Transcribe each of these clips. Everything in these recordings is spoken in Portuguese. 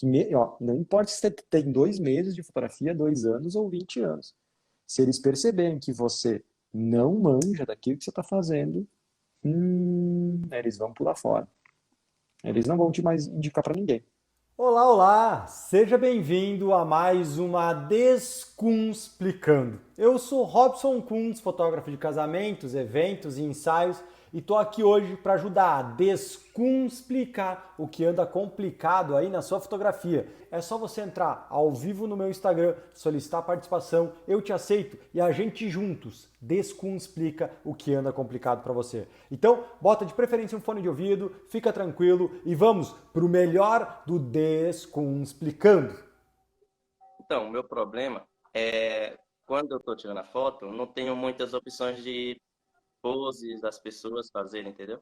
Não importa se você tem 2 meses de fotografia, 2 anos ou 20 anos. Se eles perceberem que você não manja daquilo que você está fazendo, eles vão pular fora. Eles não vão te mais indicar para ninguém. Olá, olá! Seja bem-vindo a mais uma Descunsplicando. Eu sou Robson Kunz, fotógrafo de casamentos, eventos e ensaios, e tô aqui hoje para ajudar a descunspicar o que anda complicado aí na sua fotografia. É só você entrar ao vivo no meu Instagram, solicitar participação, eu te aceito e a gente juntos descunspica o que anda complicado para você. Então, bota de preferência um fone de ouvido, fica tranquilo e vamos pro melhor do Descunsplicando. Então, o meu problema é quando eu estou tirando a foto, não tenho muitas opções de poses das pessoas fazerem, entendeu?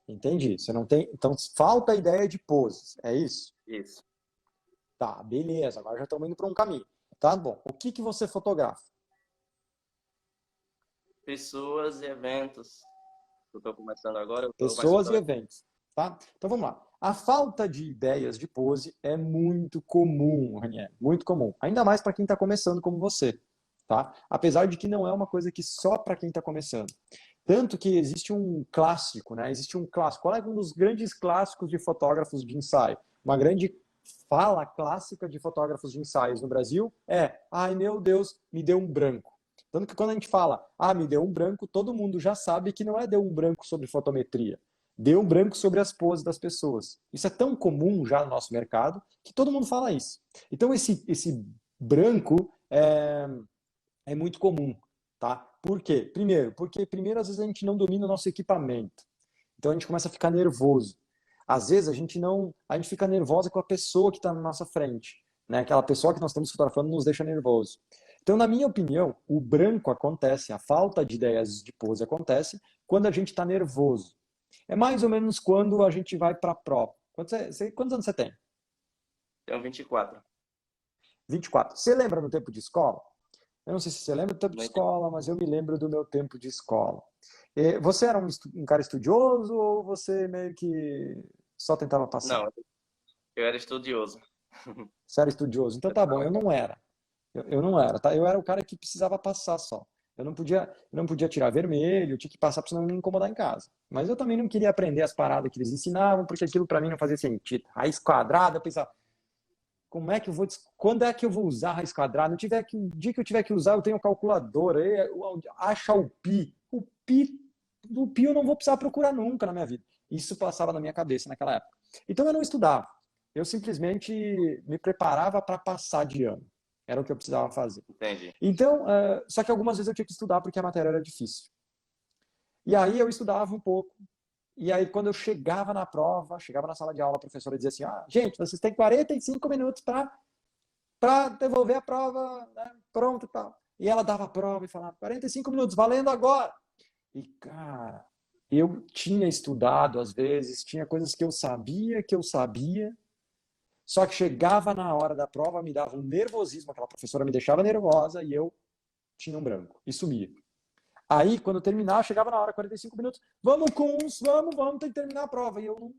Entendi. Você não tem. Então, falta a ideia de poses. É isso? Isso. Tá, beleza. Agora já estamos indo para um caminho. Tá bom. O que você fotografa? Pessoas e eventos. Eu estou começando agora, eu estou mais Pessoas e fotografando. eventos. Tá? Então vamos lá. A falta de ideias de pose é muito comum, Raniel. Muito comum. Ainda mais para quem está começando como você. Tá? Apesar de que não é uma coisa que só para quem está começando. Tanto que existe um clássico, né? Existe um clássico. Qual é um dos grandes clássicos de fotógrafos de ensaio? Uma grande fala clássica de fotógrafos de ensaios no Brasil é: ai meu Deus, me deu um branco. Tanto que quando a gente fala, me deu um branco, todo mundo já sabe que não é deu um branco sobre fotometria. Deu um branco sobre as poses das pessoas. Isso é tão comum já no nosso mercado que todo mundo fala isso. Então esse branco é muito comum, tá? Por quê? Porque primeiro às vezes a gente não domina o nosso equipamento. Então a gente começa a ficar nervoso. Às vezes a gente fica nervosa com a pessoa que está na nossa frente, né? Aquela pessoa que nós estamos fotografando nos deixa nervoso. Então, na minha opinião, o branco acontece, a falta de ideias de pose acontece quando a gente está nervoso. É mais ou menos quando a gente vai para a prova. Quantos anos você tem? Tenho 24. 24. Você lembra do tempo de escola? Eu não sei se você lembra do tempo de Não entendi. escola, mas eu me lembro do meu tempo de escola. Você era um cara estudioso ou você meio que só tentava passar? Não, eu era estudioso. Você era estudioso? Então tá bom, eu não era. Eu não era, tá? Eu era o cara que precisava passar só. Eu não podia tirar vermelho, eu tinha que passar para não me incomodar em casa. Mas eu também não queria aprender as paradas que eles ensinavam, porque aquilo para mim não fazia sentido. Raiz quadrada, eu pensava, quando é que eu vou usar a raiz quadrada? O dia que eu tiver que usar, eu tenho calculadora, acha o pi. O pi eu não vou precisar procurar nunca na minha vida. Isso passava na minha cabeça naquela época. Então eu não estudava. Eu simplesmente me preparava para passar de ano. Era o que eu precisava fazer. Entendi. Então, só que algumas vezes eu tinha que estudar porque a matéria era difícil. E aí eu estudava um pouco. E aí, quando eu chegava na prova, chegava na sala de aula, a professora dizia assim: gente, vocês têm 45 minutos para devolver a prova, né? Pronto e tal. E ela dava a prova e falava: 45 minutos, valendo agora. E, cara, eu tinha estudado às vezes, tinha coisas que eu sabia, só que chegava na hora da prova, me dava um nervosismo, aquela professora me deixava nervosa e eu tinha um branco e sumia. Aí, quando eu terminava, chegava na hora, 45 minutos, vamos com uns, vamos, tem que terminar a prova. E eu não,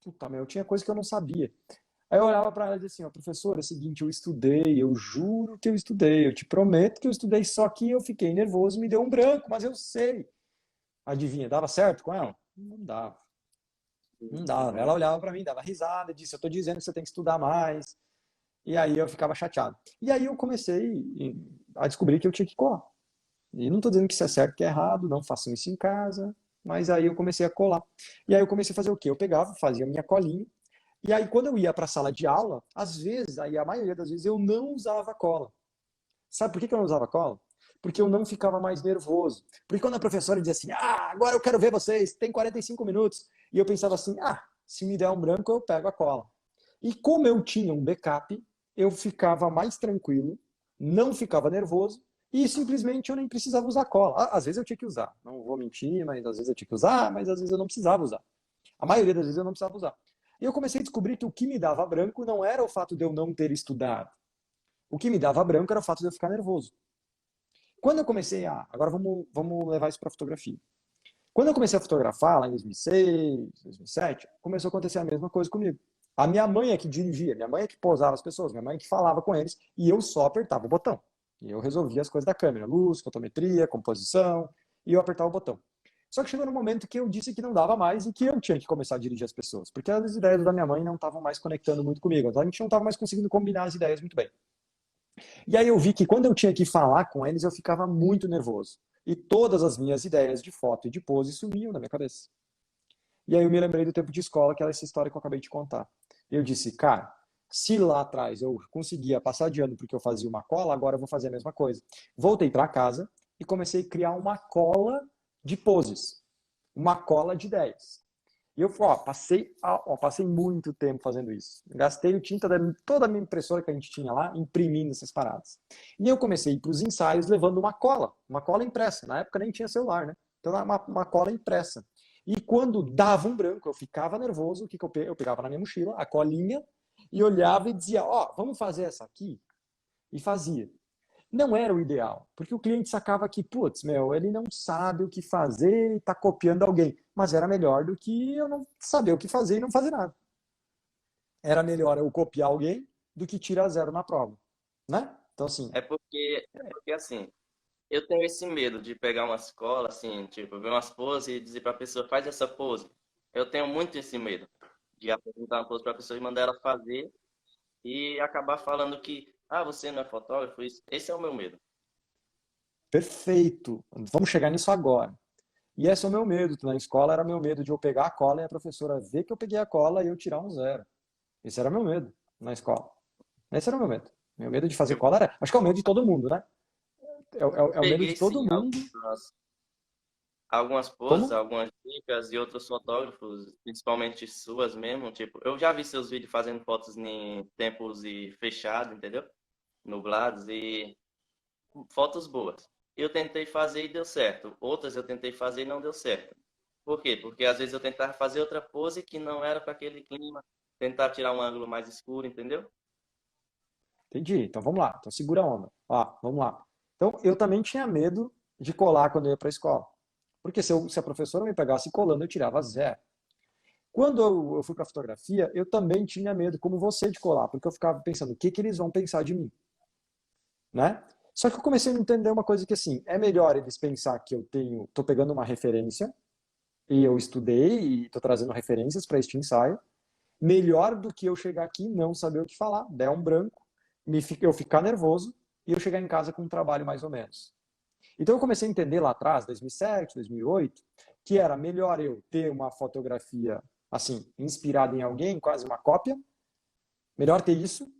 puta, meu, eu tinha coisa que eu não sabia. Aí eu olhava para ela e dizia assim: professor, é o seguinte, eu estudei, eu juro que eu estudei, eu te prometo que eu estudei, só que eu fiquei nervoso, me deu um branco, mas eu sei. Adivinha, dava certo com ela? Não dava. Não dava. Ela olhava para mim, dava risada, disse: eu estou dizendo que você tem que estudar mais. E aí eu ficava chateado. E aí eu comecei a descobrir que eu tinha que colar. E não estou dizendo que isso é certo, que é errado, não façam isso em casa, mas aí eu comecei a colar. E aí eu comecei a fazer o quê? Eu pegava, fazia minha colinha, e aí quando eu ia para a sala de aula, às vezes, aí a maioria das vezes, eu não usava cola. Sabe por que eu não usava cola? Porque eu não ficava mais nervoso. Porque quando a professora dizia assim: agora eu quero ver vocês, tem 45 minutos. E eu pensava assim: se me der um branco, eu pego a cola. E como eu tinha um backup, eu ficava mais tranquilo, não ficava nervoso, e simplesmente eu nem precisava usar cola. Às vezes eu tinha que usar, não vou mentir, mas às vezes eu tinha que usar, mas às vezes eu não precisava usar. A maioria das vezes eu não precisava usar. E eu comecei a descobrir que o que me dava branco não era o fato de eu não ter estudado. O que me dava branco era o fato de eu ficar nervoso. Quando eu comecei agora vamos levar isso para fotografia. Quando eu comecei a fotografar, lá em 2006, 2007, começou a acontecer a mesma coisa comigo. A minha mãe é que dirigia, minha mãe é que posava as pessoas, minha mãe é que falava com eles, e eu só apertava o botão. E eu resolvia as coisas da câmera, luz, fotometria, composição, e eu apertava o botão. Só que chegou no momento que eu disse que não dava mais e que eu tinha que começar a dirigir as pessoas, porque as ideias da minha mãe não estavam mais conectando muito comigo, então a gente não estava mais conseguindo combinar as ideias muito bem. E aí eu vi que quando eu tinha que falar com eles, eu ficava muito nervoso. E todas as minhas ideias de foto e de pose sumiam da minha cabeça. E aí eu me lembrei do tempo de escola, que era essa história que eu acabei de contar. Eu disse, cara, se lá atrás eu conseguia passar de ano porque eu fazia uma cola, agora eu vou fazer a mesma coisa. Voltei para casa e comecei a criar uma cola de poses, uma cola de ideias. E eu passei muito tempo fazendo isso. Gastei o tinta de toda a minha impressora que a gente tinha lá, imprimindo essas paradas. E eu comecei a ir para os ensaios levando uma cola impressa. Na época nem tinha celular, né? Então uma cola impressa. E quando dava um branco, eu ficava nervoso, o que eu pegava na minha mochila, a colinha, e olhava e dizia, ó, vamos fazer essa aqui? E fazia. Não era o ideal, porque o cliente sacava que, putz, meu, ele não sabe o que fazer e está copiando alguém. Mas era melhor do que eu não saber o que fazer e não fazer nada. Era melhor eu copiar alguém do que tirar zero na prova, né? Então, assim, É porque assim, eu tenho esse medo de pegar uma escola, assim, tipo, ver umas poses e dizer pra pessoa, faz essa pose. Eu tenho muito esse medo de apresentar uma pose pra pessoa e mandar ela fazer e acabar falando que, ah, você não é fotógrafo, esse é o meu medo. perfeito. Vamos chegar nisso agora. E esse é o meu medo. Na escola era meu medo de eu pegar a cola e a professora ver que eu peguei a cola e eu tirar um zero. Esse era meu medo na escola. Esse era o meu medo. Meu medo de fazer Eu cola era. Acho que é o medo de todo mundo, né? É o medo de peguei, todo sim, mundo. algumas poses, Como? algumas dicas de outros fotógrafos, principalmente suas mesmo, tipo, eu já vi seus vídeos fazendo fotos em tempos e fechado, entendeu? Nublados e fotos boas. Eu tentei fazer e deu certo. Outras eu tentei fazer e não deu certo. Por quê? Porque às vezes eu tentava fazer outra pose que não era para aquele clima, tentar tirar um ângulo mais escuro, entendeu? Entendi. Então vamos lá. Então segura a onda. Ó, vamos lá. Então eu também tinha medo de colar quando eu ia para a escola. Porque se a professora me pegasse colando, eu tirava zero. Quando eu fui para fotografia, eu também tinha medo, como você, de colar, porque eu ficava pensando, o que, que eles vão pensar de mim? Né? Só que eu comecei a entender uma coisa que assim, é melhor eles pensar que tô pegando uma referência, e eu estudei e estou trazendo referências para este ensaio, melhor do que eu chegar aqui e não saber o que falar, der um branco, eu ficar nervoso e eu chegar em casa com um trabalho mais ou menos. Então eu comecei a entender lá atrás, 2007, 2008, que era melhor eu ter uma fotografia assim, inspirada em alguém, quase uma cópia, melhor ter isso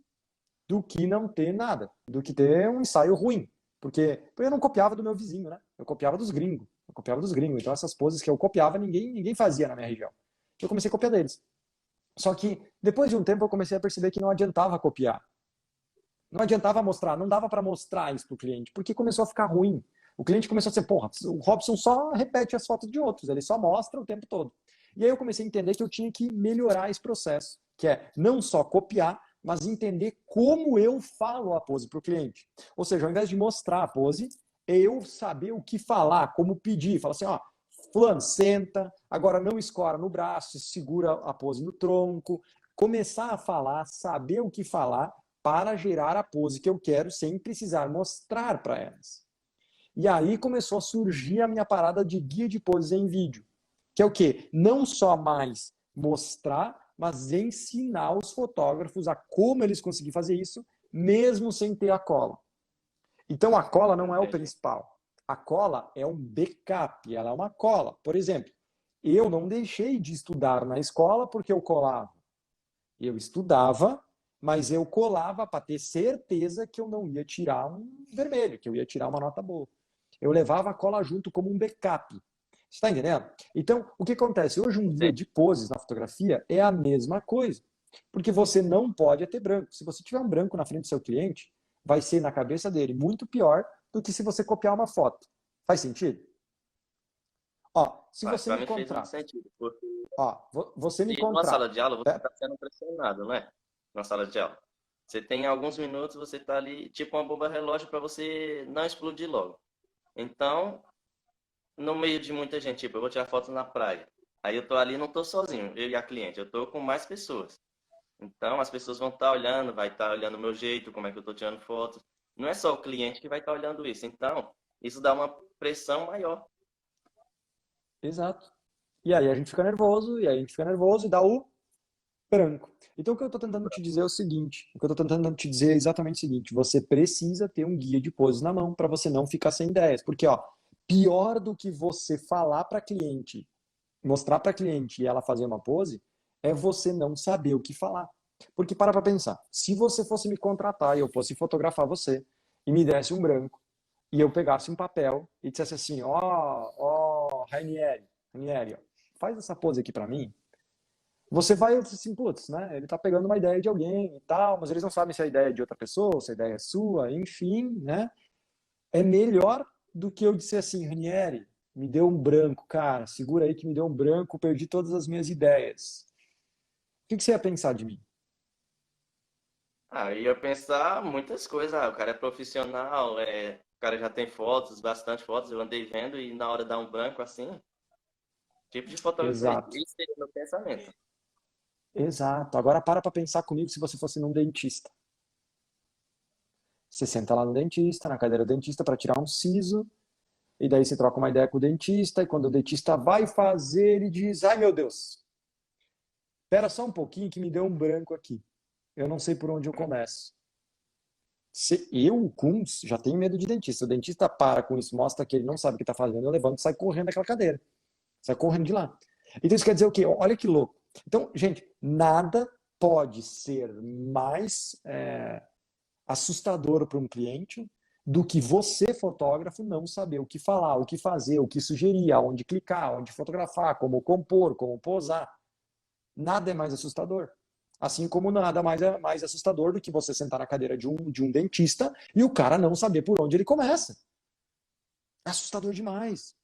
do que não ter nada, do que ter um ensaio ruim. Porque eu não copiava do meu vizinho, né? Eu copiava dos gringos. Eu copiava dos gringos. Então essas poses que eu copiava, ninguém fazia na minha região. Eu comecei a copiar deles. Só que depois de um tempo eu comecei a perceber que não adiantava copiar. Não adiantava mostrar, não dava para mostrar isso para o cliente, porque começou a ficar ruim. O cliente começou a dizer, porra, o Robson só repete as fotos de outros, ele só mostra o tempo todo. E aí eu comecei a entender que eu tinha que melhorar esse processo, que é não só copiar, mas entender como eu falo a pose para o cliente. Ou seja, ao invés de mostrar a pose, eu saber o que falar, como pedir. Falar assim, ó, fulano, senta, agora não escora no braço, segura a pose no tronco. Começar a falar, saber o que falar para gerar a pose que eu quero sem precisar mostrar para elas. E aí começou a surgir a minha parada de guia de poses em vídeo, que é o quê? Não só mais mostrar, mas ensinar os fotógrafos a como eles conseguirem fazer isso, mesmo sem ter a cola. Então a cola não é o Entendi. principal. A cola é um backup, ela é uma cola. Por exemplo, eu não deixei de estudar na escola porque eu colava. Eu estudava, mas eu colava para ter certeza que eu não ia tirar um vermelho, que eu ia tirar uma nota boa. Eu levava a cola junto como um backup. Você está entendendo? Então, o que acontece? Hoje, um guia Sim. de poses na fotografia é a mesma coisa. Porque você não pode ter branco. Se você tiver um branco na frente do seu cliente, vai ser na cabeça dele muito pior do que se você copiar uma foto. Faz sentido? Ó, se Mas você para me mim fez muito contrata, sentido. Porque você me e numa sala contrata, de aula você né? está sendo pressionado, não é? Na sala de aula. Você tem alguns minutos, você está ali, tipo uma bomba relógio para você não explodir logo. Então, no meio de muita gente, tipo, eu vou tirar foto na praia. Aí eu tô ali, não tô sozinho, eu e a cliente, eu tô com mais pessoas. Então, as pessoas vão estar olhando, vai estar olhando o meu jeito, como é que eu estou tirando fotos. Não é só o cliente que vai estar olhando isso. Então, isso dá uma pressão maior. Exato. E aí a gente fica nervoso, e aí a gente fica nervoso e dá o branco. Então o que eu estou tentando te dizer é o seguinte, o que eu estou tentando te dizer é exatamente o seguinte, você precisa ter um guia de poses na mão para você não ficar sem ideias, porque ó, pior do que você falar para cliente, mostrar para cliente e ela fazer uma pose, é você não saber o que falar. Porque para pensar, se você fosse me contratar e eu fosse fotografar você e me desse um branco e eu pegasse um papel e dissesse assim, ó, Rainieri, ó, faz essa pose aqui para mim. Você vai assim, putz, né? Ele tá pegando uma ideia de alguém e tal, mas eles não sabem se a ideia é de outra pessoa, se a ideia é sua, enfim, né? É melhor do que eu dizer assim, Ranieri, me deu um branco, cara, segura aí que me deu um branco, perdi todas as minhas ideias. O que você ia pensar de mim? Ah, eu ia pensar muitas coisas. Ah, o cara é profissional, o cara já tem fotos, bastante fotos, eu andei vendo e na hora dá um branco assim, tipo de fotógrafo é esse? Exato, Esse seria o meu pensamento. exato. Agora para pensar comigo se você fosse num dentista. Você senta lá no dentista, na cadeira do dentista para tirar um siso, e daí você troca uma ideia com o dentista, e quando o dentista vai fazer, ele diz, ai meu Deus, espera só um pouquinho que me deu um branco aqui. Eu não sei por onde eu começo. Se eu, o Kunz, já tenho medo de dentista. O dentista para com isso, mostra que ele não sabe o que está fazendo, eu levanto e saio correndo daquela cadeira. Sai correndo de lá. Então isso quer dizer o quê? Olha que louco. Então, gente, nada pode ser mais assustador para um cliente do que você, fotógrafo, não saber o que falar, o que fazer, o que sugerir, aonde clicar, onde fotografar, como compor, como posar. Nada é mais assustador. Assim como nada mais é mais assustador do que você sentar na cadeira de um dentista e o cara não saber por onde ele começa. É assustador demais.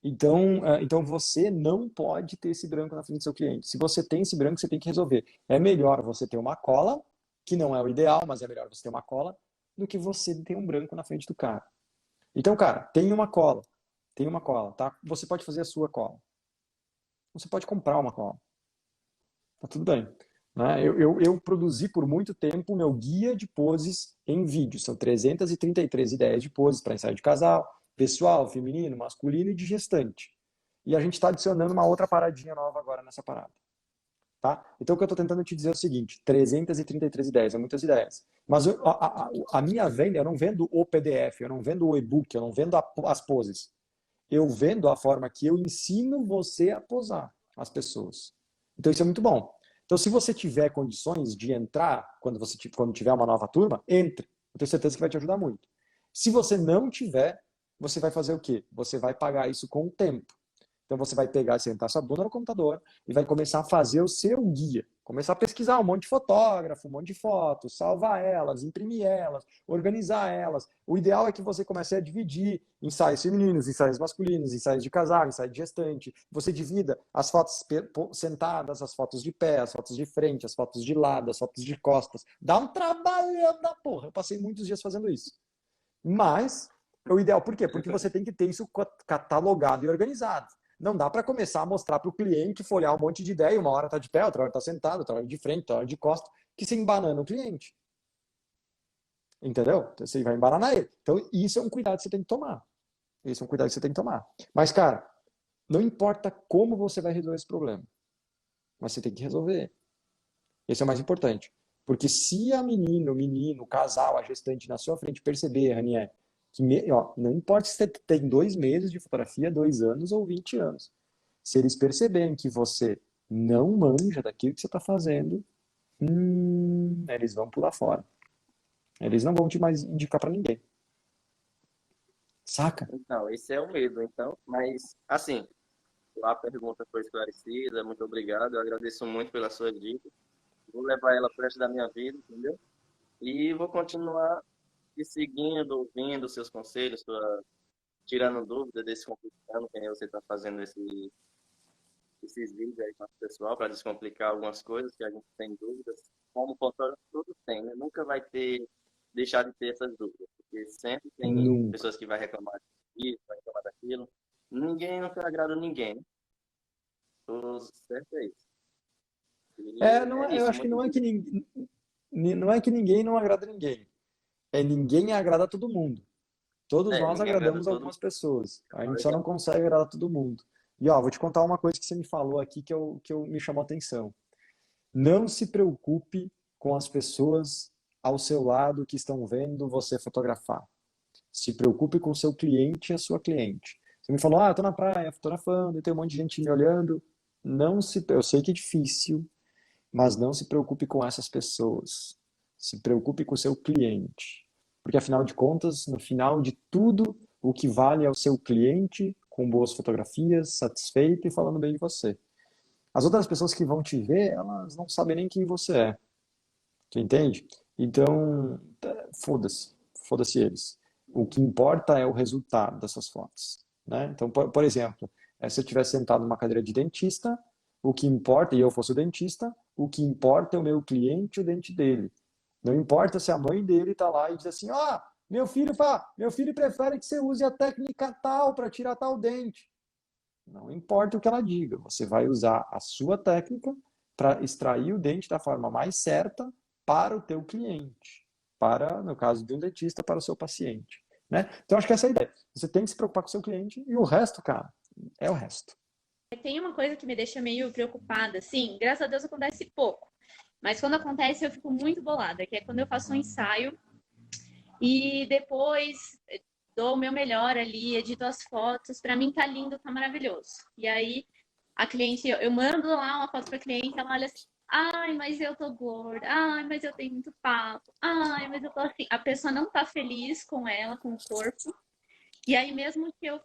Então você não pode ter esse branco na frente do seu cliente. Se você tem esse branco, você tem que resolver. É melhor você ter uma cola, que não é o ideal, mas é melhor você ter uma cola, do que você ter um branco na frente do cara. Então, cara, tem uma cola, tá? Você pode fazer a sua cola. Você pode comprar uma cola. Tá tudo bem. Né? Eu produzi por muito tempo o meu guia de poses em vídeo. São 333 ideias de poses para ensaio de casal, pessoal, feminino, masculino e de gestante. E a gente está adicionando uma outra paradinha nova agora nessa parada. Tá? Então o que eu estou tentando te dizer é o seguinte: 333 ideias, é muitas ideias. Mas a minha venda, eu não vendo o PDF, eu não vendo o e-book, eu não vendo as poses. Eu vendo a forma que eu ensino você a posar as pessoas. Então isso é muito bom. Então se você tiver condições de entrar, quando tiver uma nova turma, entre. Eu tenho certeza que vai te ajudar muito. Se você não tiver, você vai fazer o quê? Você vai pagar isso com o tempo. Então você vai pegar, sentar sua bunda no computador e vai começar a fazer o seu guia. Começar a pesquisar um monte de fotógrafo, um monte de fotos, salvar elas, imprimir elas, organizar elas. O ideal é que você comece a dividir ensaios femininos, ensaios masculinos, ensaios de casal, ensaio de gestante. Você divida as fotos sentadas, as fotos de pé, as fotos de frente, as fotos de lado, as fotos de costas. Dá um trabalhão da porra. Eu passei muitos dias fazendo isso. Mas é o ideal, por quê? Porque você tem que ter isso catalogado e organizado. Não dá para começar a mostrar para o cliente, folhear um monte de ideia, uma hora está de pé, outra hora está sentado, outra hora de frente, outra hora de costa, que você embanana o cliente. Entendeu? Então, você vai embananar ele. Então, isso é um cuidado que você tem que tomar. Isso é um cuidado que você tem que tomar. Mas, cara, não importa como você vai resolver esse problema, mas você tem que resolver. Esse é o mais importante. Porque se a menina, o menino, o casal, a gestante na sua frente perceber, Ranier, ó, não importa se você tem 2 meses de fotografia, 2 anos ou 20 anos. Se eles perceberem que você não manja daquilo que você está fazendo, eles vão pular fora. Eles não vão te mais indicar para ninguém. Saca? Então, esse é o medo, então. Mas, assim, a pergunta foi esclarecida, muito obrigado. Eu agradeço muito pela sua dica. Vou levar ela para o resto da minha vida, entendeu? E vou continuar te seguindo, ouvindo seus conselhos, tirando dúvidas desse complicado, que nem você está fazendo esses vídeos aí com o pessoal para descomplicar algumas coisas que a gente tem dúvidas. Como fotógrafo, todos têm, né? Nunca vai deixar de ter essas dúvidas, porque sempre tem Nunca. pessoas que vai reclamar disso, vai reclamar daquilo. Ninguém nunca agrada ninguém, né? O certo é isso. E Não é é, eu isso, acho que muito não é bom. que não é que ninguém não agrada ninguém. É ninguém agrada todo mundo. Todos É, nós ninguém agrada agradamos todo algumas mundo. pessoas. A gente só não Legal. consegue agradar todo mundo. E ó, vou te contar uma coisa que você me falou aqui que me chamou a atenção. Não se preocupe com as pessoas ao seu lado que estão vendo você fotografar. Se preocupe com o seu cliente e a sua cliente. Você me falou, eu tô na praia fotografando e tem um monte de gente me olhando. Eu sei que é difícil, mas não se preocupe com essas pessoas. Se preocupe com o seu cliente. Porque, afinal de contas, no final de tudo, o que vale é o seu cliente com boas fotografias, satisfeito e falando bem de você. As outras pessoas que vão te ver, elas não sabem nem quem você é. Tu entende? Então, foda-se. Foda-se eles. O que importa é o resultado dessas fotos. Né? Então, por exemplo, se eu tivesse sentado numa cadeira de dentista, o que importa, e eu fosse o dentista, o que importa é o meu cliente e o dente dele. Não importa se a mãe dele está lá e diz assim, meu filho prefere que você use a técnica tal para tirar tal dente. Não importa o que ela diga, você vai usar a sua técnica para extrair o dente da forma mais certa para o teu cliente, para, no caso de um dentista, para o seu paciente. Né? Então, acho que essa é a ideia. Você tem que se preocupar com o seu cliente e o resto, cara, é o resto. Tem uma coisa que me deixa meio preocupada, assim, graças a Deus acontece pouco, mas quando acontece eu fico muito bolada, que é quando eu faço um ensaio e depois dou o meu melhor ali, edito as fotos, para mim tá lindo, tá maravilhoso. E aí a cliente, eu mando lá uma foto pra cliente, ela olha assim, ai, mas eu tô gorda, ai, mas eu tenho muito papo, ai, mas eu tô assim. A pessoa não tá feliz com ela, com o corpo. E aí, mesmo que eu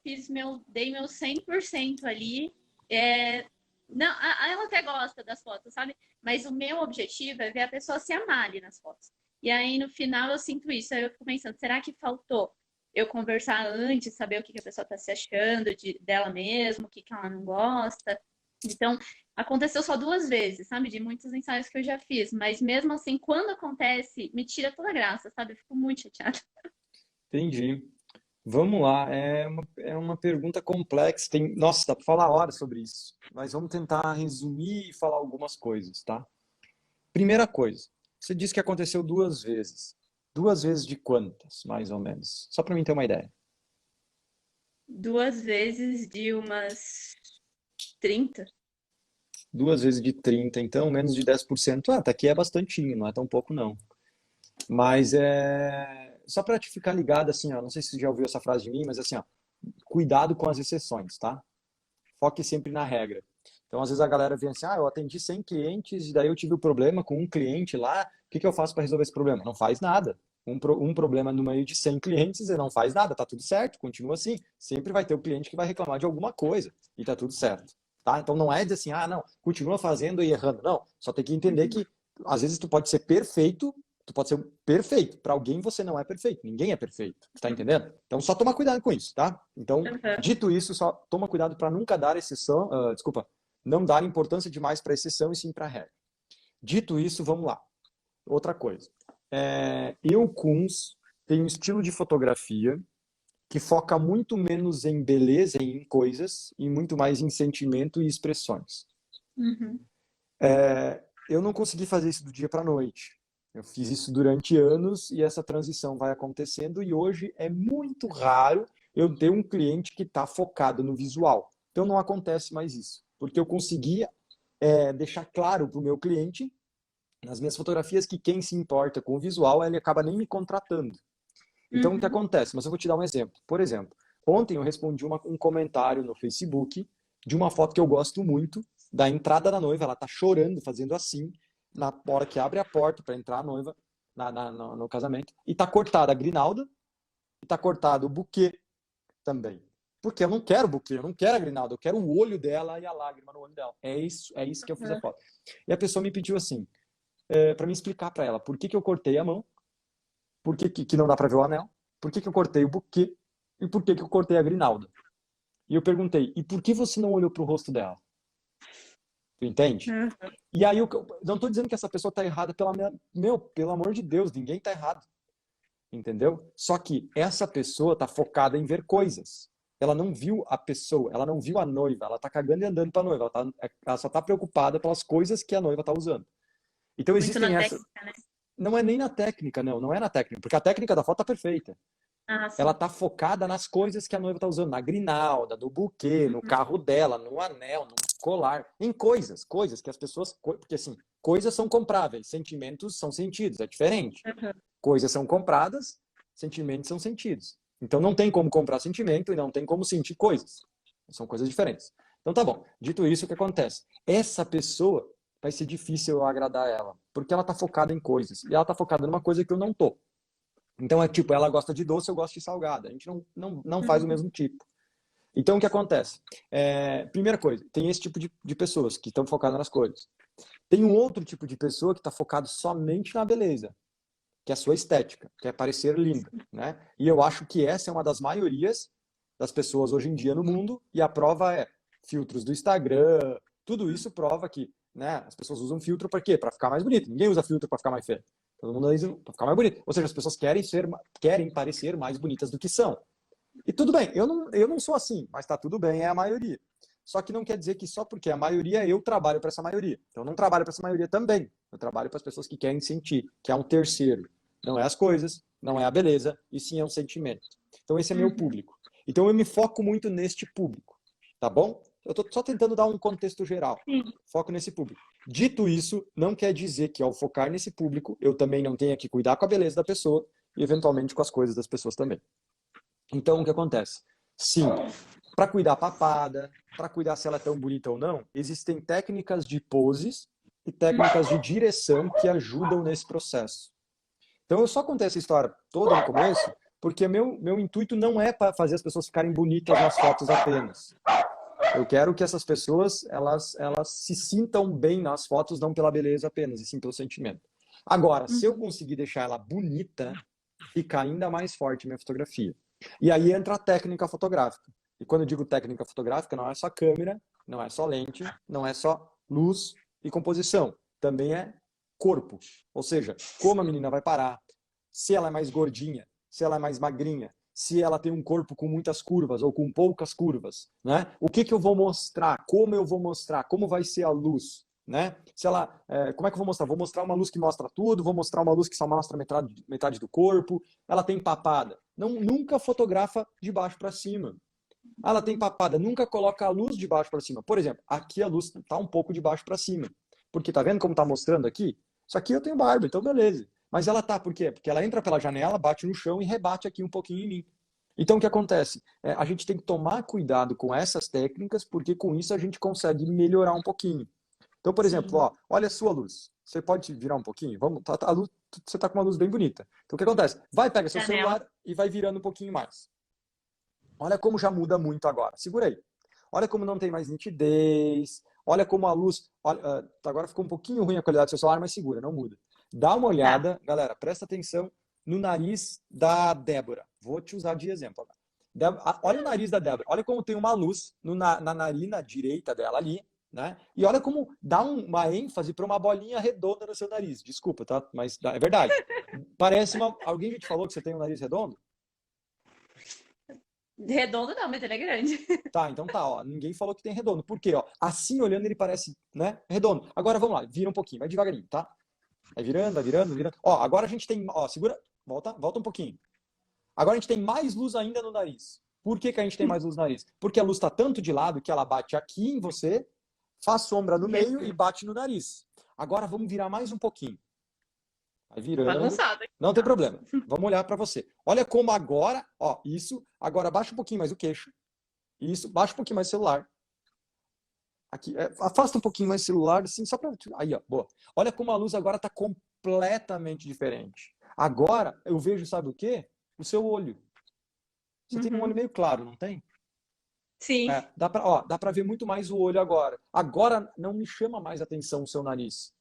dei meu 100% ali, não, ela até gosta das fotos, sabe? Mas o meu objetivo é ver a pessoa se amar ali nas fotos. E aí, no final, eu sinto isso. Aí eu fico pensando, será que faltou eu conversar antes, saber o que a pessoa está se achando dela mesma, o que ela não gosta? Então, aconteceu só 2 vezes, sabe? De muitos ensaios que eu já fiz. Mas mesmo assim, quando acontece, me tira toda a graça, sabe? Eu fico muito chateada. Entendi. Vamos lá, é uma pergunta complexa. Nossa, dá para falar horas sobre isso, mas vamos tentar resumir e falar algumas coisas, tá? Primeira coisa, você disse que aconteceu 2 vezes. 2 vezes de quantas, mais ou menos? Só para mim ter uma ideia. 2 vezes de umas 30. 2 vezes de 30, então menos de 10%. Até aqui é bastantinho, não é tão pouco não. Mas só para te ficar ligado assim, ó, não sei se você já ouviu essa frase de mim, mas assim, ó, cuidado com as exceções, tá? Foque sempre na regra. Então, às vezes a galera vem assim, eu atendi 100 clientes e daí eu tive um problema com um cliente lá, o que eu faço para resolver esse problema? Não faz nada. Um problema no meio de 100 clientes e não faz nada, tá tudo certo, continua assim. Sempre vai ter o cliente que vai reclamar de alguma coisa e tá tudo certo. Tá? Então não é dizer assim, não, continua fazendo e errando. Não, só tem que entender que às vezes tu pode ser perfeito, para alguém você não é perfeito, ninguém é perfeito, tá entendendo? Então só toma cuidado com isso, tá? Então, Uhum. dito isso, só toma cuidado para nunca dar exceção, não dar importância demais para exceção e sim para regra. Dito isso, vamos lá. Outra coisa. Eu, Kunz, tenho um estilo de fotografia que foca muito menos em beleza e em coisas e muito mais em sentimento e expressões. Uhum. Eu não consegui fazer isso do dia para a noite. Eu fiz isso durante anos e essa transição vai acontecendo e hoje é muito raro eu ter um cliente que está focado no visual. Então não acontece mais isso, porque eu consegui deixar claro para o meu cliente nas minhas fotografias que quem se importa com o visual ele acaba nem me contratando. Então o que Uhum. acontece? Mas eu vou te dar um exemplo. Por exemplo, ontem eu respondi um comentário no Facebook de uma foto que eu gosto muito da entrada da noiva. Ela tá chorando, fazendo assim na hora que abre a porta para entrar a noiva no casamento. E tá cortada a grinalda e tá cortado o buquê também. Porque eu não quero buquê, eu não quero a grinalda, eu quero o olho dela e a lágrima no olho dela. É isso que eu fiz a foto. E a pessoa me pediu assim, para me explicar para ela por que eu cortei a mão, por que não dá para ver o anel, por que eu cortei o buquê e por que eu cortei a grinalda. E eu perguntei, e por que você não olhou para o rosto dela? Tu entende? Uhum. E aí eu não estou dizendo que essa pessoa está errada pelo amor de Deus, ninguém está errado. Entendeu? Só que essa pessoa está focada em ver coisas. ela não viu a pessoa, ela não viu a noiva, ela tá cagando e andando pra noiva, ela só tá preocupada pelas coisas que a noiva tá usando. Então Muito na existem essas. técnica, né? Não é nem na técnica, não é na técnica, porque a técnica da foto tá perfeita. Ah, Ela sim. tá focada nas coisas que a noiva tá usando, na grinalda, no buquê, no carro dela, no anel, no colar, em coisas que as pessoas, porque assim, coisas são compráveis, sentimentos são sentidos, é diferente. Uhum. Coisas são compradas, sentimentos são sentidos. Então não tem como comprar sentimento e não tem como sentir coisas. São coisas diferentes. Então tá bom. Dito isso, o que acontece? Essa pessoa vai ser difícil eu agradar ela, porque ela tá focada em coisas. E ela tá focada numa coisa que eu não tô. Então é tipo, ela gosta de doce, eu gosto de salgada. A gente não faz o mesmo tipo. Então o que acontece? Primeira coisa, tem esse tipo de pessoas que estão focadas nas coisas. Tem um outro tipo de pessoa que está focado somente na beleza, que é a sua estética, que é parecer linda, né? E eu acho que essa é uma das maiorias das pessoas hoje em dia no mundo, e a prova é filtros do Instagram, tudo isso prova que, né, as pessoas usam filtro para quê? Para ficar mais bonito. Ninguém usa filtro para ficar mais feio. Todo mundo usa para ficar mais bonito. Ou seja, as pessoas querem parecer mais bonitas do que são. E tudo bem, eu não sou assim, mas tá tudo bem, é a maioria. Só que não quer dizer que só porque é a maioria eu trabalho para essa maioria. Então eu não trabalho para essa maioria também. Eu trabalho para as pessoas que querem sentir, que é um terceiro. Não é as coisas, não é a beleza, e sim é um sentimento. Então esse é meu público. Então eu me foco muito neste público, tá bom? Eu tô só tentando dar um contexto geral. Sim. Foco nesse público. Dito isso, não quer dizer que ao focar nesse público, eu também não tenha que cuidar com a beleza da pessoa e eventualmente com as coisas das pessoas também. Então o que acontece? Sim, para cuidar papada, para cuidar se ela é tão bonita ou não, existem técnicas de poses e técnicas de direção que ajudam nesse processo. Então eu só contei essa história toda no começo porque meu intuito não é para fazer as pessoas ficarem bonitas nas fotos apenas. Eu quero que essas pessoas elas se sintam bem nas fotos, não pela beleza apenas, e sim pelo sentimento. Agora, se eu conseguir deixar ela bonita, fica ainda mais forte a minha fotografia. E aí entra a técnica fotográfica. E quando eu digo técnica fotográfica, não é só câmera, não é só lente, não é só luz e composição. Também é corpo. Ou seja, como a menina vai parar, se ela é mais gordinha, se ela é mais magrinha, se ela tem um corpo com muitas curvas ou com poucas curvas, né? O que eu vou mostrar? Como eu vou mostrar? Como vai ser a luz? Né? Se ela, como é que eu vou mostrar? Vou mostrar uma luz que mostra tudo, vou mostrar uma luz que só mostra metade do corpo. Ela tem papada. Nunca fotografa de baixo para cima. Ela tem papada, nunca coloca a luz de baixo para cima. Por exemplo, aqui a luz está um pouco de baixo para cima. Porque tá vendo como tá mostrando aqui? Isso aqui eu tenho barba, então beleza. Mas ela tá, por quê? Porque ela entra pela janela, bate no chão e rebate aqui um pouquinho em mim. Então o que acontece? A gente tem que tomar cuidado com essas técnicas, porque com isso a gente consegue melhorar um pouquinho. Então, por exemplo, ó, olha a sua luz. Você pode virar um pouquinho? Vamos, a luz, você está com uma luz bem bonita. Então, o que acontece? Vai, pega seu celular e vai virando um pouquinho mais. Olha como já muda muito agora. Segura aí. Olha como não tem mais nitidez. Olha como a luz... Olha, agora ficou um pouquinho ruim a qualidade do seu celular, mas segura, não muda. Dá uma olhada, galera, presta atenção no nariz da Débora. Vou te usar de exemplo agora. Olha o nariz da Débora. Olha como tem uma luz na narina direita dela ali. Né? E olha como dá uma ênfase para uma bolinha redonda no seu nariz. Desculpa, tá? Mas é verdade. Parece Alguém já te falou que você tem um nariz redondo? Redondo não, mas ele é grande. Tá, então tá, ó. Ninguém falou que tem redondo. Por quê? Ó, assim olhando ele parece, né? Redondo. Agora vamos lá, vira um pouquinho, vai devagarinho, tá? Vai virando, vai virando, vai virando. Ó, agora a gente tem. Ó, segura. Volta um pouquinho. Agora a gente tem mais luz ainda no nariz. Por que a gente tem mais luz no nariz? Porque a luz tá tanto de lado que ela bate aqui em você, faz sombra no meio e bate no nariz. Agora vamos virar mais um pouquinho. Vai virando. Bagunçado. Não tem problema. Vamos olhar para você. Olha como agora, ó, isso. Agora baixa um pouquinho mais o queixo. Isso, baixa um pouquinho mais o celular. Aqui, afasta um pouquinho mais o celular, assim, só para... Aí, ó, boa. Olha como a luz agora tá completamente diferente. Agora, eu vejo, sabe o quê? O seu olho. Você tem um olho meio claro, não tem? Sim. Dá pra ver muito mais o olho agora. Agora não me chama mais atenção o seu nariz.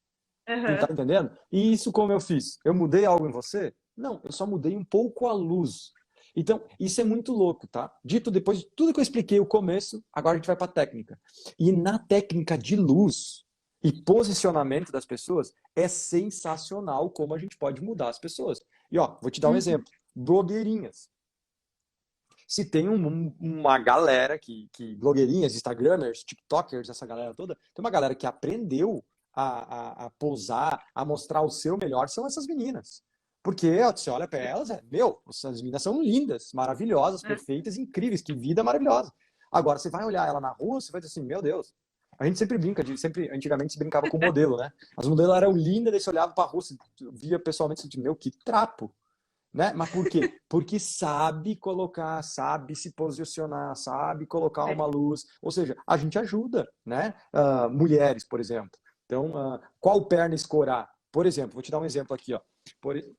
Tá entendendo? E isso como eu fiz? Eu mudei algo em você? Não, eu só mudei um pouco a luz. Então, isso é muito louco, tá? Dito depois de tudo que eu expliquei o começo, agora a gente vai pra técnica. E na técnica de luz e posicionamento das pessoas, é sensacional como a gente pode mudar as pessoas. E ó, vou te dar um exemplo. Blogueirinhas. Se tem uma galera blogueirinhas, instagramers, tiktokers, essa galera toda, tem uma galera que aprendeu a posar, a mostrar o seu melhor, são essas meninas. Porque você olha para elas, essas meninas são lindas, maravilhosas, perfeitas, incríveis, que vida maravilhosa. Agora, você vai olhar ela na rua, você vai dizer assim, meu Deus. A gente sempre brinca, antigamente se brincava com modelo, né? As modelos eram lindas, daí você olhava para a rua, você via pessoalmente, você dizia, que trapo. Né? Mas por quê? Porque sabe colocar, sabe se posicionar, sabe colocar uma luz. Ou seja, a gente ajuda, né? Mulheres, por exemplo. Então, qual perna escorar? Por exemplo, vou te dar um exemplo aqui, ó.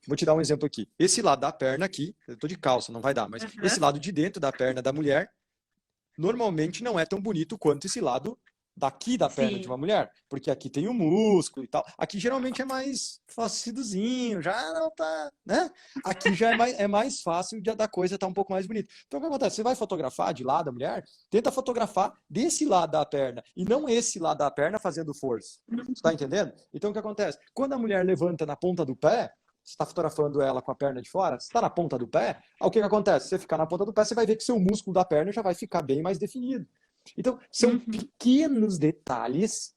Vou te dar um exemplo aqui. Esse lado da perna aqui, eu tô de calça, não vai dar, mas esse lado de dentro da perna da mulher normalmente não é tão bonito quanto esse lado daqui da perna de uma mulher, porque aqui tem o músculo e tal. Aqui geralmente é mais flacidozinho, já não tá, né? Aqui já é mais fácil da coisa estar um pouco mais bonita. Então o que acontece? Você vai fotografar de lado a mulher, tenta fotografar desse lado da perna e não esse lado da perna fazendo força. Você tá entendendo? Então o que acontece? Quando a mulher levanta na ponta do pé, você está fotografando ela com a perna de fora, você está na ponta do pé, o que acontece? Você ficar na ponta do pé, você vai ver que seu músculo da perna já vai ficar bem mais definido. Então, são pequenos detalhes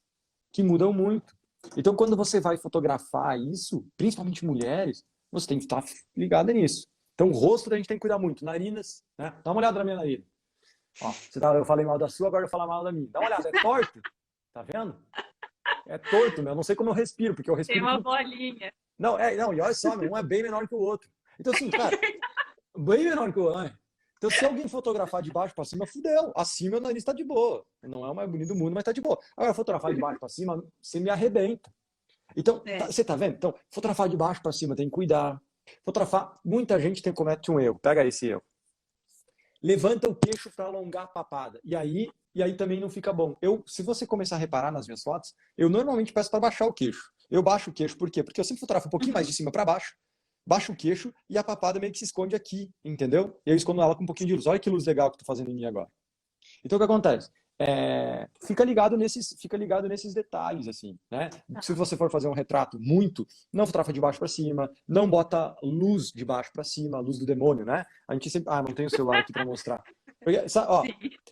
que mudam muito. Então, quando você vai fotografar isso, principalmente mulheres, você tem que estar ligada nisso. Então, o rosto a gente tem que cuidar muito. Narinas, né? Dá uma olhada na minha narina. Ó, eu falei mal da sua, agora eu vou falar mal da minha. Dá uma olhada, é torto. Tá vendo? É torto, meu. Eu não sei como eu respiro, porque eu respiro... Tem uma bolinha. Não, e olha só, um é bem menor que o outro. Então, assim, cara, bem menor que o outro. Então, se alguém fotografar de baixo para cima, fudeu. Acima o nariz tá de boa. Não é o mais bonito do mundo, mas tá de boa. Agora, fotografar de baixo para cima, você me arrebenta. Então, você tá vendo? Então, fotografar de baixo para cima tem que cuidar. Fotografar, muita gente comete um erro. Pega esse erro. Levanta o queixo para alongar a papada. E aí também não fica bom. Se você começar a reparar nas minhas fotos, eu normalmente peço para baixar o queixo. Eu baixo o queixo, por quê? Porque eu sempre fotografo um pouquinho mais de cima para baixo, baixo o queixo e a papada meio que se esconde aqui, entendeu? E eu escondo ela com um pouquinho de luz. Olha que luz legal que eu tô fazendo em mim agora. Então, o que acontece? Fica ligado nesses detalhes, assim, né? Se você for fazer um retrato não fotografa de baixo para cima, não bota luz de baixo para cima, a luz do demônio, né? A gente sempre... não tem o celular aqui para mostrar. Porque, ó,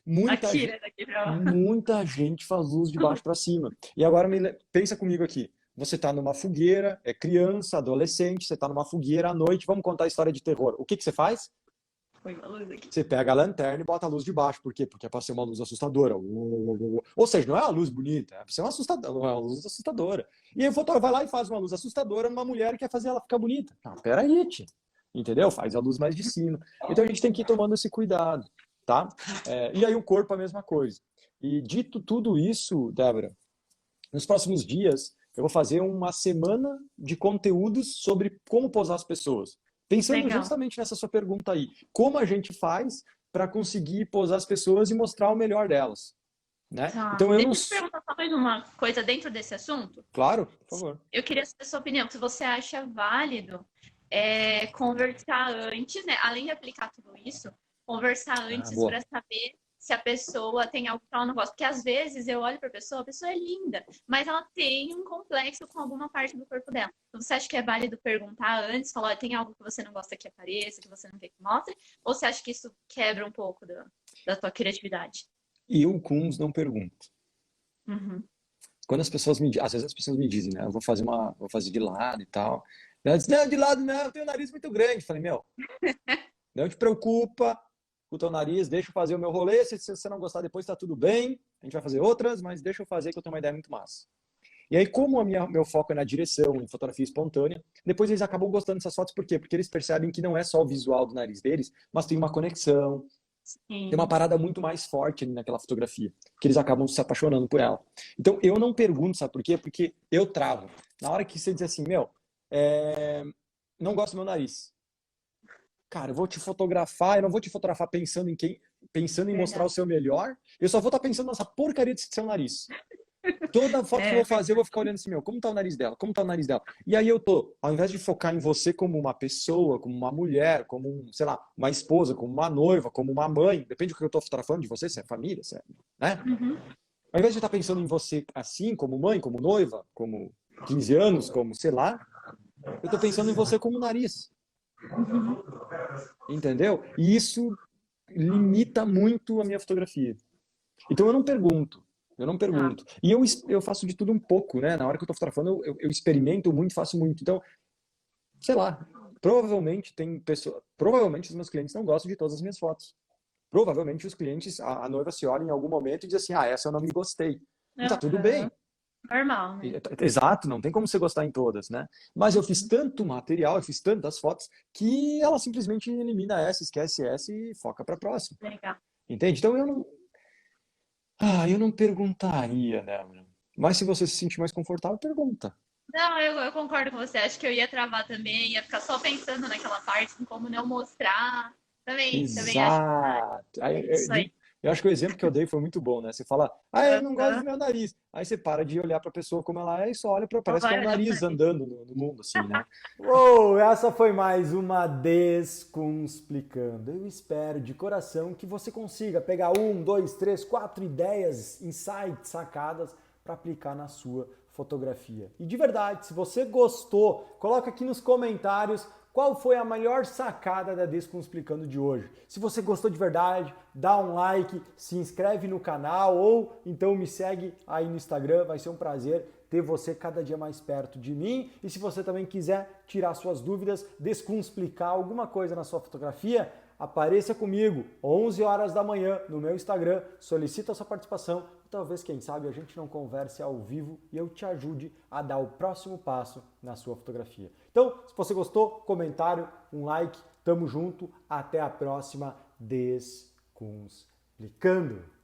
muita gente faz luz de baixo para cima. E agora, pensa comigo aqui. Você está numa fogueira, é criança, adolescente, você está numa fogueira à noite, vamos contar a história de terror. O que você faz? Põe uma luz aqui. Você pega a lanterna e bota a luz de baixo. Por quê? Porque é para ser uma luz assustadora. Ou seja, não é uma luz bonita, é para ser uma luz assustadora. E aí o fotógrafo vai lá e faz uma luz assustadora numa mulher que quer fazer ela ficar bonita. Não, peraí, tio. Entendeu? Faz a luz mais de cima. Então a gente tem que ir tomando esse cuidado, tá? E aí o corpo a mesma coisa. E dito tudo isso, Débora, nos próximos dias eu vou fazer uma semana de conteúdos sobre como posar as pessoas. Pensando justamente nessa sua pergunta aí. Como a gente faz para conseguir posar as pessoas e mostrar o melhor delas? Né? Tá. Então, Deixa eu te perguntar só mais uma coisa dentro desse assunto. Claro, por favor. Eu queria saber a sua opinião. Se você acha válido conversar antes, né? Além de aplicar tudo isso, conversar antes para saber se a pessoa tem algo que ela não gosta. Porque às vezes eu olho para a pessoa é linda, mas ela tem um complexo com alguma parte do corpo dela. Então, você acha que é válido perguntar antes, falar, tem algo que você não gosta que apareça, que você não quer que mostre? Ou você acha que isso quebra um pouco da tua criatividade? Eu, Kunz, não pergunto. Quando as pessoas às vezes as pessoas me dizem, né? Eu vou fazer de lado e tal. Ela diz, não, de lado não, eu tenho um nariz muito grande. Eu falei, não te preocupa com o teu nariz, deixa eu fazer o meu rolê, se você não gostar depois tá tudo bem, a gente vai fazer outras, mas deixa eu fazer que eu tenho uma ideia muito massa. E aí, como meu foco é na direção, em fotografia espontânea, depois eles acabam gostando dessas fotos, por quê? Porque eles percebem que não é só o visual do nariz deles, mas tem uma conexão, tem uma parada muito mais forte ali naquela fotografia, que eles acabam se apaixonando por ela. Então, eu não pergunto, sabe por quê? Porque eu travo. Na hora que você diz assim, não gosto do meu nariz. Cara, eu vou te fotografar, eu não vou te fotografar pensando em mostrar o seu melhor, eu só vou estar pensando nessa porcaria desse seu nariz. Toda foto que eu vou fazer, eu vou ficar olhando assim, como tá o nariz dela? Como tá o nariz dela? E aí ao invés de focar em você como uma pessoa, como uma mulher, como, sei lá, uma esposa, como uma noiva, como uma mãe, depende do que eu tô fotografando de você, se é família, se é, né? Ao invés de estar pensando em você assim, como mãe, como noiva, como 15 anos, como, sei lá, eu tô pensando em você como nariz. Entendeu? E isso limita muito a minha fotografia. Então eu não pergunto. Eu não pergunto. E eu faço de tudo um pouco, né? Na hora que eu tô fotografando, eu experimento muito, faço muito. Então, sei lá, provavelmente tem pessoa, provavelmente os meus clientes não gostam de todas as minhas fotos. Provavelmente os clientes, a noiva se olha em algum momento e diz assim, ah, essa eu não me gostei. E tá tudo bem. Normal, né? Exato, não tem como você gostar em todas, né? Mas eu fiz tanto material, eu fiz tantas fotos, que ela simplesmente elimina essa, esquece essa e foca para a próxima. Legal. Entende? Então eu não perguntaria, né? Mas se você se sentir mais confortável, pergunta. Não, eu concordo com você. Acho que eu ia travar também, ia ficar só pensando naquela parte, em como não mostrar. Também acho Exato. que é isso aí. Eu acho que o exemplo que eu dei foi muito bom, né? Você fala, ah, eu não gosto do Aham. meu nariz. Aí você para de olhar para a pessoa como ela é e só olha para, Não parece que é vai um olhar pra nariz mim. andando no mundo, assim, né? Uou, essa foi mais uma Descunsplicando. Eu espero de coração que você consiga pegar 1, 2, 3, 4 ideias, insights, sacadas para aplicar na sua fotografia. E de verdade, se você gostou, coloca aqui nos comentários qual foi a maior sacada da Descunsplicando de hoje. Se você gostou de verdade, dá um like, se inscreve no canal ou então me segue aí no Instagram, vai ser um prazer ter você cada dia mais perto de mim. E se você também quiser tirar suas dúvidas, descomplicar alguma coisa na sua fotografia, apareça comigo, 11 horas da manhã, no meu Instagram, solicita a sua participação e talvez, quem sabe, a gente não converse ao vivo e eu te ajude a dar o próximo passo na sua fotografia. Então, se você gostou, comentário, um like, tamo junto, até a próxima Descomplicando.